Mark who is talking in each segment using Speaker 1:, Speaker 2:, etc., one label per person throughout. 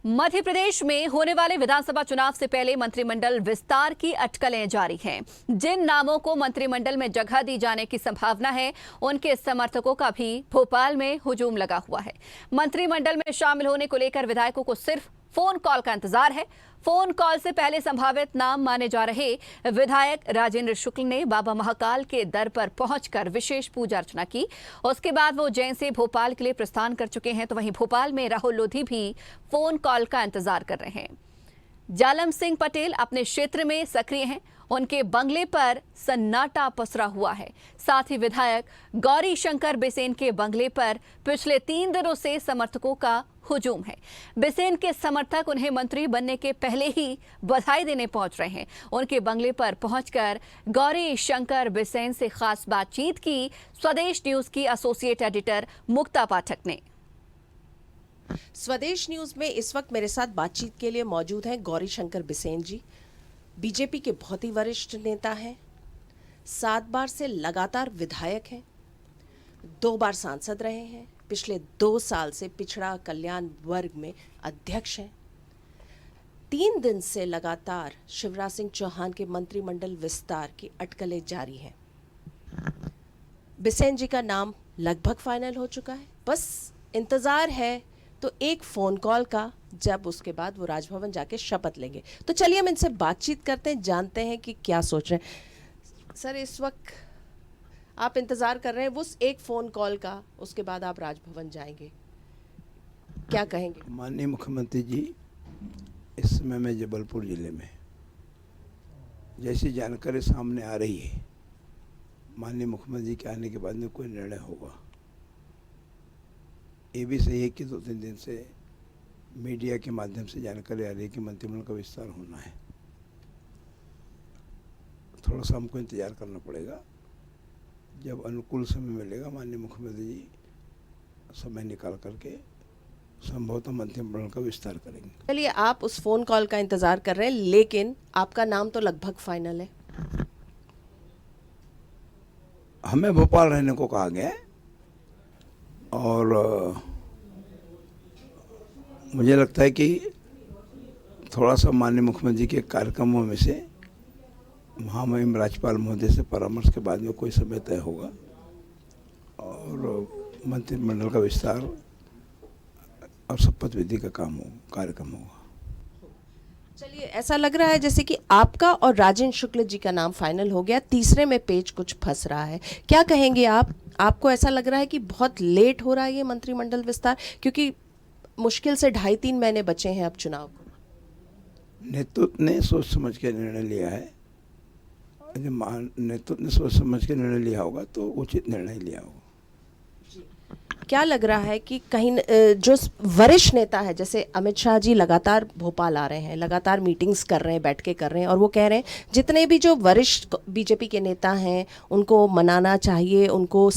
Speaker 1: मध्य प्रदेश में होने वाले विधानसभा चुनाव से पहले मंत्रिमंडल विस्तार की अटकलें जारी हैं। जिन नामों को मंत्रिमंडल में जगह दी जाने की संभावना है, उनके समर्थकों का भी भोपाल में हुजूम लगा हुआ है। मंत्रिमंडल में शामिल होने को लेकर विधायकों को सिर्फ फोन कॉल का इंतजार है। फोन कॉल से पहले संभावित नाम माने जा रहे विधायक राजेंद्र शुक्ल ने बाबा महाकाल के दर पर पहुंचकर विशेष पूजा अर्चना की। उसके बाद वो उज्जैन से भोपाल के लिए प्रस्थान कर चुके हैं। तो वहीं भोपाल में राहुल लोधी भी फोन कॉल का इंतजार कर रहे हैं। जालम सिंह पटेल अपने क्षेत्र में सक्रिय हैं। उनके बंगले पर सन्नाटा पसरा हुआ है। साथ ही विधायक गौरी शंकर बिसेन के बंगले पर पिछले 3 दिनों से समर्थकों का हुजूम है। बिसेन के समर्थक उन्हें मंत्री बनने के पहले ही बधाई देने पहुंच रहे हैं। उनके बंगले पर पहुंचकर गौरी शंकर बिसेन से खास बातचीत की स्वदेश न्यूज की एसोसिएट एडिटर मुक्ता पाठक ने।
Speaker 2: स्वदेश न्यूज में इस वक्त मेरे साथ बातचीत के लिए मौजूद हैं गौरी शंकर बिसेन जी। बीजेपी के बहुत ही वरिष्ठ नेता हैं, 7 बार से लगातार विधायक हैं, 2 बार सांसद रहे हैं, पिछले 2 साल से पिछड़ा कल्याण वर्ग में अध्यक्ष हैं। 3 दिन से लगातार शिवराज सिंह चौहान के मंत्रिमंडल विस्तार की अटकलें जारी हैं। बिसेन जी का नाम लगभग फाइनल हो चुका है, बस इंतजार है तो एक फ़ोन कॉल का, जब उसके बाद वो राजभवन जाके शपथ लेंगे। तो चलिए हम इनसे बातचीत करते हैं, जानते हैं कि क्या सोच रहे हैं। सर, इस वक्त आप इंतज़ार कर रहे हैं उस एक फ़ोन कॉल का, उसके बाद आप राजभवन जाएंगे, क्या कहेंगे?
Speaker 3: माननीय मुख्यमंत्री जी, इस समय मैं जबलपुर ज़िले में, जैसी जानकारी सामने आ रही है, माननीय मुख्यमंत्री के आने के बाद में कोई निर्णय होगा। ये भी सही है कि 2-3 दिन से मीडिया के माध्यम से जानकारी आ रही है कि मंत्रिमंडल का विस्तार होना है। थोड़ा सा हमको इंतजार करना पड़ेगा। जब अनुकूल समय मिलेगा, माननीय मुख्यमंत्री जी समय निकाल करके संभवतः मंत्रिमंडल का विस्तार करेंगे।
Speaker 2: चलिए, आप उस फ़ोन कॉल का इंतज़ार कर रहे हैं, लेकिन आपका नाम तो लगभग फाइनल है।
Speaker 3: हमें भोपाल रहने को कहा गया है और मुझे लगता है कि थोड़ा सा माननीय मुख्यमंत्री के कार्यक्रमों में से महामहिम राज्यपाल महोदय से परामर्श के बाद में कोई समय तय होगा और मंत्रिमंडल का विस्तार और शपथ विधि का कार्यक्रम होगा।
Speaker 2: चलिए, ऐसा लग रहा है जैसे कि आपका और राजेंद्र शुक्ल जी का नाम फाइनल हो गया, तीसरे में पेच कुछ फंस रहा है। क्या कहेंगे आप? आपको ऐसा लग रहा है कि बहुत लेट हो रहा है ये मंत्रिमंडल विस्तार, क्योंकि मुश्किल से 2.5-3 महीने बचे हैं अब चुनाव को?
Speaker 3: नेतृत्व ने सोच समझ के निर्णय लिया है। जब नेतृत्व ने सोच समझ के निर्णय लिया होगा तो उचित निर्णय लिया होगा।
Speaker 2: क्या लग रहा है कि कहीं जो वरिष्ठ नेता है, जैसे अमित शाह जी लगातार भोपाल आ रहे हैं, लगातार मीटिंग्स कर रहे हैं, बैठ के कर रहे हैं, और वो कह रहे हैं जितने भी जो वरिष्ठ बीजेपी के नेता हैं उनको मनाना चाहिए, उनको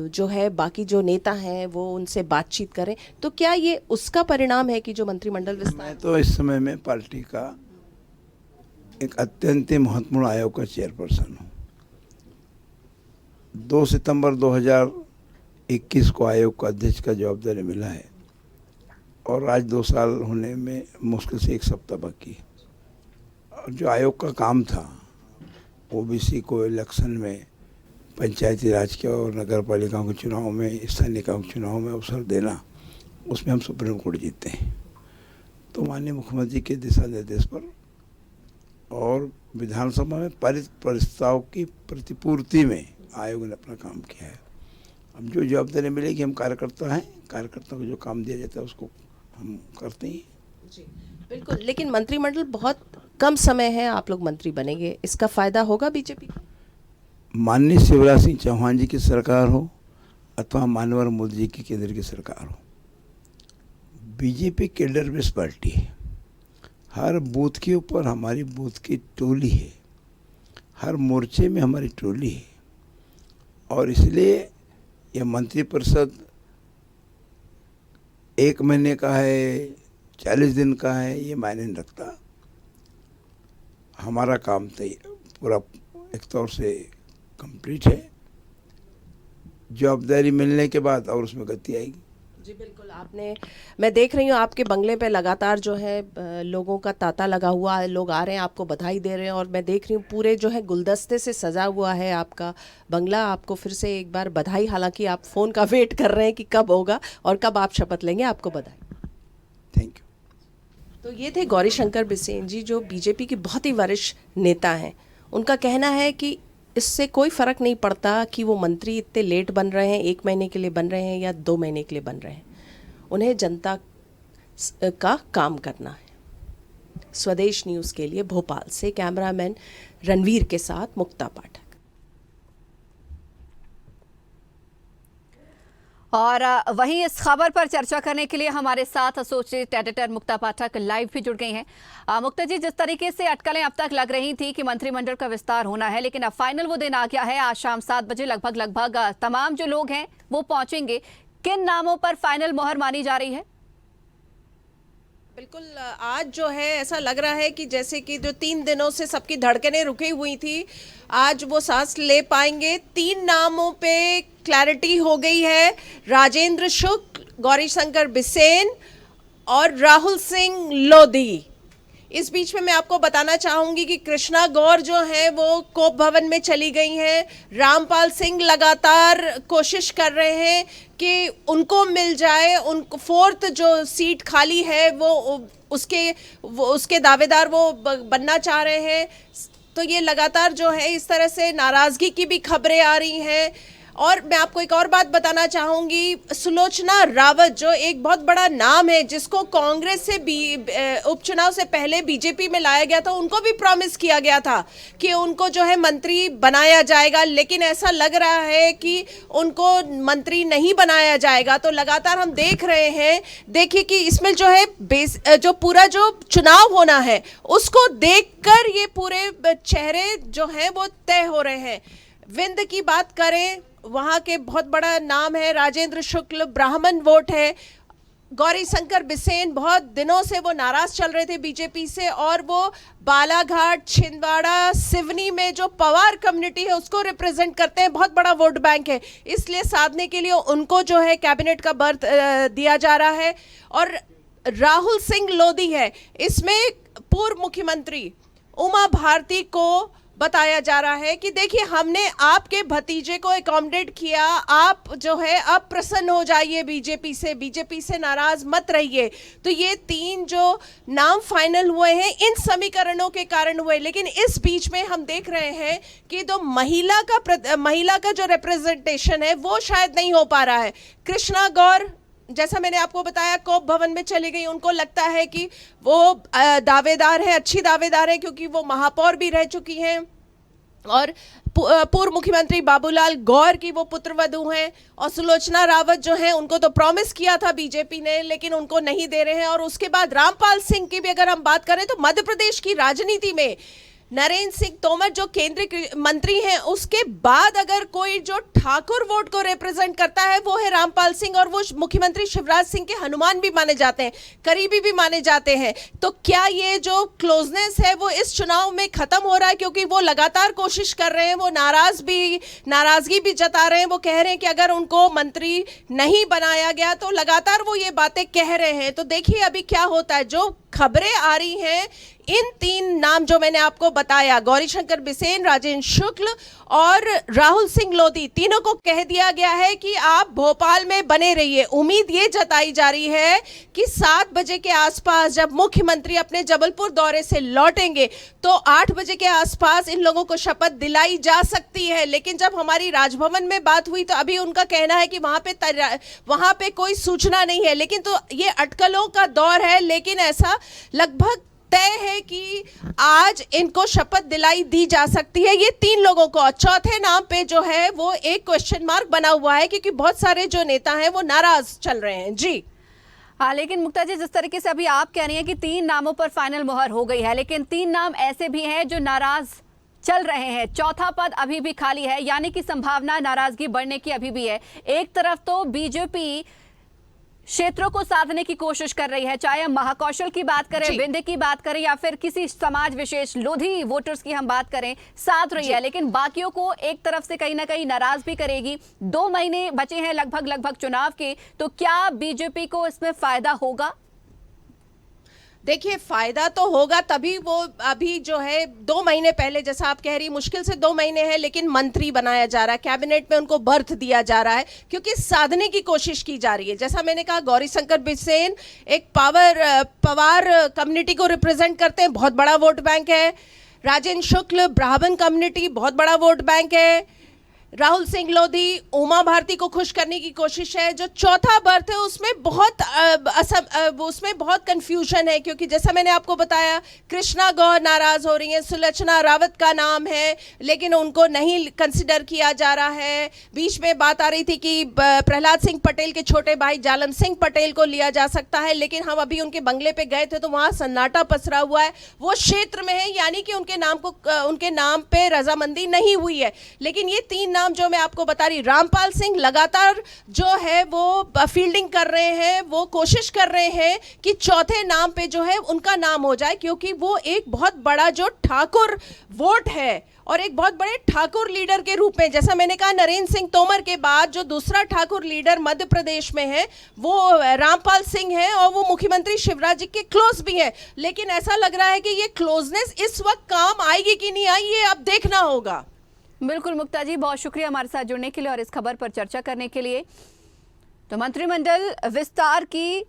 Speaker 2: जो है बाकी जो नेता हैं वो उनसे बातचीत करें। तो क्या ये उसका परिणाम है कि जो मंत्रिमंडल विस्तार?
Speaker 3: मैं तो इस समय में पार्टी का एक अत्यंत महत्वपूर्ण आयोग का चेयरपर्सन हूँ। 2 सितंबर 2021 को आयोग का अध्यक्ष का जवाबदारी मिला है और आज 2 साल होने में मुश्किल से 1 सप्ताह बाकी है। और जो आयोग का काम था, ओबीसी को इलेक्शन में, पंचायती राज के और नगर पालिकाओं के चुनाव में, स्थानीय निकायों के चुनाव में अवसर देना, उसमें हम सुप्रीम कोर्ट जीते हैं। तो माननीय मुख्यमंत्री के दिशा निर्देश पर और विधानसभा में पारित प्रस्ताव की प्रतिपूर्ति में आयोग ने अपना काम किया है। अब जो जवाबदारी मिलेगी, हम कार्यकर्ता हैं, कार्यकर्ताओं को जो काम दिया जाता है उसको हम करते हैं।
Speaker 2: जी बिल्कुल, लेकिन मंत्रिमंडल बहुत कम समय है, आप लोग मंत्री बनेंगे, इसका फायदा होगा बीजेपी को?
Speaker 3: माननीय शिवराज सिंह चौहान जी की सरकार हो अथवा मानवर मोदी जी की केंद्र की सरकार हो, बीजेपी कैडर बेस्ड पार्टी है। हर बूथ के ऊपर हमारी बूथ की टोली है, हर मोर्चे में हमारी टोली है, और इसलिए यह मंत्रिपरिषद 1 महीने का है, 40 दिन का है, ये मायने नहीं रखता। हमारा काम तो पूरा एक तौर से कंप्लीट है। जवाबदारी मिलने के बाद और उसमें गति आएगी।
Speaker 2: जी बिल्कुल, आपने, मैं देख रही हूँ आपके बंगले पे लगातार जो है लोगों का तांता लगा हुआ है, लोग आ रहे हैं, आपको बधाई दे रहे हैं, और मैं देख रही हूँ पूरे जो है गुलदस्ते से सजा हुआ है आपका बंगला। आपको फिर से एक बार बधाई, हालांकि आप फ़ोन का वेट कर रहे हैं कि कब होगा और कब आप शपथ लेंगे, आपको बधाई।
Speaker 3: Thank you.
Speaker 2: तो ये थे गौरीशंकर बिसेन जी, जो बीजेपी के बहुत ही वरिष्ठ नेता हैं। उनका कहना है कि इससे कोई फ़र्क नहीं पड़ता कि वो मंत्री इतने लेट बन रहे हैं, 1 महीने के लिए बन रहे हैं या 2 महीने के लिए बन रहे हैं, उन्हें जनता का काम करना है। स्वदेश न्यूज़ के लिए भोपाल से कैमरामैन रणवीर के साथ मुक्ता पाठक।
Speaker 1: और वहीं इस खबर पर चर्चा करने के लिए हमारे साथ एसोसिएट एडिटर मुक्ता पाठक लाइव भी जुड़ गई हैं। मुक्ता जी, जिस तरीके से अटकलें अब तक लग रही थी कि मंत्रिमंडल का विस्तार होना है, लेकिन अब फाइनल वो दिन आ गया है। आज शाम 7 बजे लगभग तमाम जो लोग हैं वो पहुंचेंगे। किन नामों पर फाइनल मोहर मानी जा रही है?
Speaker 2: बिल्कुल, आज जो है ऐसा लग रहा है कि जैसे कि जो 3 दिनों से सबकी धड़कनें रुकी हुई थी, आज वो सांस ले पाएंगे। 3 नामों पे क्लैरिटी हो गई है, राजेंद्र शुक्ल, गौरीशंकर बिसेन और राहुल सिंह लोधी। इस बीच में मैं आपको बताना चाहूंगी कि कृष्णा गौर जो है वो कोप भवन में चली गई हैं। रामपाल सिंह लगातार कोशिश कर रहे हैं कि उनको मिल जाए, उनको 4th जो सीट खाली है वो उसके दावेदार वो बनना चाह रहे हैं। तो ये लगातार जो है इस तरह से नाराज़गी की भी खबरें आ रही हैं। और मैं आपको एक और बात बताना चाहूँगी, सुलोचना रावत जो एक बहुत बड़ा नाम है, जिसको कांग्रेस से उपचुनाव से पहले बीजेपी में लाया गया था, उनको भी प्रॉमिस किया गया था कि उनको जो है मंत्री बनाया जाएगा, लेकिन ऐसा लग रहा है कि उनको मंत्री नहीं बनाया जाएगा। तो लगातार हम देख रहे हैं, देखिए कि इसमें जो है जो पूरा जो चुनाव होना है उसको देखकर ये पूरे चेहरे जो हैं वो तय हो रहे हैं। विंध्य की बात करें, वहाँ के बहुत बड़ा नाम है राजेंद्र शुक्ल, ब्राह्मण वोट है। गौरीशंकर बिसेन बहुत दिनों से वो नाराज चल रहे थे बीजेपी से, और वो बालाघाट, छिंदवाड़ा, सिवनी में जो पवार कम्युनिटी है उसको रिप्रेजेंट करते हैं, बहुत बड़ा वोट बैंक है, इसलिए साधने के लिए उनको जो है कैबिनेट का बर्थ दिया जा रहा है। और राहुल सिंह लोधी है, इसमें पूर्व मुख्यमंत्री उमा भारती को बताया जा रहा है कि देखिए हमने आपके भतीजे को अकोमोडेट किया, आप जो है अब प्रसन्न हो जाइए, बीजेपी से नाराज मत रहिए। तो ये 3 जो नाम फाइनल हुए हैं इन समीकरणों के कारण हुए, लेकिन इस बीच में हम देख रहे हैं कि जो महिला का जो रिप्रेजेंटेशन है वो शायद नहीं हो पा रहा है। कृष्णा गौर, जैसा मैंने आपको बताया, कोप भवन में चली गई। उनको लगता है कि वो दावेदार है, अच्छी दावेदार है, क्योंकि वो महापौर भी रह चुकी हैं, और पूर्व मुख्यमंत्री बाबूलाल गौर की वो पुत्रवधू हैं। और सुलोचना रावत जो हैं उनको तो प्रॉमिस किया था बीजेपी ने, लेकिन उनको नहीं दे रहे हैं। और उसके बाद रामपाल सिंह की भी अगर हम बात करें तो मध्य प्रदेश की राजनीति में नरेंद्र सिंह तोमर जो केंद्रीय मंत्री हैं, उसके बाद अगर कोई जो ठाकुर वोट को रिप्रेजेंट करता है वो है रामपाल सिंह, और वो मुख्यमंत्री शिवराज सिंह के हनुमान भी माने जाते हैं, करीबी भी माने जाते हैं। तो क्या ये जो क्लोजनेस है वो इस चुनाव में खत्म हो रहा है? क्योंकि वो लगातार कोशिश कर रहे हैं, वो नाराजगी भी जता रहे हैं, वो कह रहे हैं कि अगर उनको मंत्री नहीं बनाया गया तो लगातार वो ये बातें कह रहे हैं। तो देखिए अभी क्या होता है। जो खबरें आ रही हैं, इन 3 नाम जो मैंने आपको बताया, गौरीशंकर बिसेन, राजेंद्र शुक्ल और राहुल सिंह लोधी, तीनों को कह दिया गया है कि आप भोपाल में बने रहिए। उम्मीद ये जताई जा रही है कि 7 बजे के आसपास जब मुख्यमंत्री अपने जबलपुर दौरे से लौटेंगे तो 8 बजे के आसपास इन लोगों को शपथ दिलाई जा सकती है। लेकिन जब हमारी राजभवन में बात हुई तो अभी उनका कहना है कि वहां पे कोई सूचना नहीं है। लेकिन तो ये अटकलों का दौर है, लेकिन ऐसा लगभग तय है कि आज इनको शपथ दिलाई दी जा सकती है, ये 3 लोगों को। चौथे नाम पे जो है वो एक क्वेश्चन मार्क बना हुआ है, क्योंकि बहुत सारे जो नेता हैं वो नाराज चल रहे हैं। जी
Speaker 1: हाँ, लेकिन मुक्ता जी, जिस तरीके से अभी आप कह रही हैं कि 3 नामों पर फाइनल मोहर हो गई है, लेकिन 3 नाम ऐसे भी हैं जो नाराज चल रहे हैं। चौथा पद अभी भी खाली है, यानी कि संभावना नाराजगी बढ़ने की अभी भी है। एक तरफ तो बीजेपी क्षेत्रों को साधने की कोशिश कर रही है, चाहे हम महाकौशल की बात करें,
Speaker 2: जी।
Speaker 1: विंध्य की बात करें या फिर किसी समाज विशेष लोधी वोटर्स की हम बात करें, साथ रही है, लेकिन बाकियों को एक तरफ से कहीं ना कहीं नाराज भी करेगी। 2 महीने बचे हैं लगभग चुनाव के, तो क्या बीजेपी को इसमें फायदा होगा?
Speaker 2: देखिए, फायदा तो होगा तभी वो अभी जो है 2 महीने पहले, जैसा आप कह रही, मुश्किल से 2 महीने हैं, लेकिन मंत्री बनाया जा रहा है, कैबिनेट में उनको बर्थ दिया जा रहा है, क्योंकि साधने की कोशिश की जा रही है। जैसा मैंने कहा, गौरीशंकर बिसेन एक पवार कम्युनिटी को रिप्रेजेंट करते हैं, बहुत बड़ा वोट बैंक है। राजेंद्र शुक्ल ब्राह्मण कम्युनिटी, बहुत बड़ा वोट बैंक है। राहुल सिंह लोधी, उमा भारती को खुश करने की कोशिश है। जो चौथा बर्थ है उसमें बहुत कंफ्यूजन है, क्योंकि जैसा मैंने आपको बताया, कृष्णा गौर नाराज हो रही हैं, सुलोचना रावत का नाम है लेकिन उनको नहीं कंसिडर किया जा रहा है। बीच में बात आ रही थी कि प्रहलाद सिंह पटेल के छोटे भाई जालम सिंह पटेल को लिया जा सकता है, लेकिन हम अभी उनके बंगले पे गए थे तो वहां सन्नाटा पसरा हुआ है। वो क्षेत्र में है, यानी कि उनके नाम पे रजामंदी नहीं हुई है। लेकिन ये 3 नाम जो मैं आपको बता रही, रामपाल सिंह लगातार जो है वो फील्डिंग कर रहे हैं, वो कोशिश कर रहे हैं कि चौथे नाम पे जो है उनका नाम हो जाए, क्योंकि वो एक बहुत बड़ा जो ठाकुर वोट है और एक बहुत बड़े ठाकुर लीडर के रूप में, जैसा मैंने कहा, नरेंद्र सिंह तोमर के बाद जो दूसरा ठाकुर लीडर मध्य प्रदेश में है वो रामपाल सिंह है, और वो मुख्यमंत्री शिवराज जी के क्लोज भी है। लेकिन ऐसा लग रहा है कि ये क्लोजनेस इस वक्त काम आएगी कि नहीं आई, ये अब देखना होगा।
Speaker 1: बिल्कुल मुक्ता जी, बहुत शुक्रिया हमारे साथ जुड़ने के लिए और इस खबर पर चर्चा करने के लिए। तो मंत्रिमंडल विस्तार की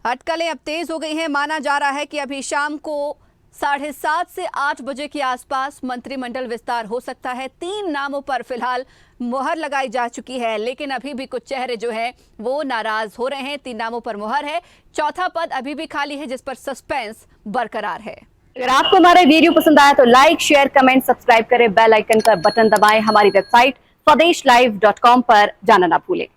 Speaker 1: अटकलें अब तेज हो गई हैं। माना जा रहा है कि अभी शाम को 7:30 से 8 बजे के आसपास मंत्रिमंडल विस्तार हो सकता है। 3 नामों पर फिलहाल मुहर लगाई जा चुकी है, लेकिन अभी भी कुछ चेहरे जो है वो नाराज हो रहे हैं। 3 नामों पर मुहर है, चौथा पद अभी भी खाली है, जिस पर सस्पेंस बरकरार है।
Speaker 4: अगर आपको हमारा वीडियो पसंद आया तो लाइक, शेयर, कमेंट, सब्सक्राइब करें, बेल आइकन का बटन दबाएं। हमारी वेबसाइट swdeshlive.com पर जाना ना भूलें।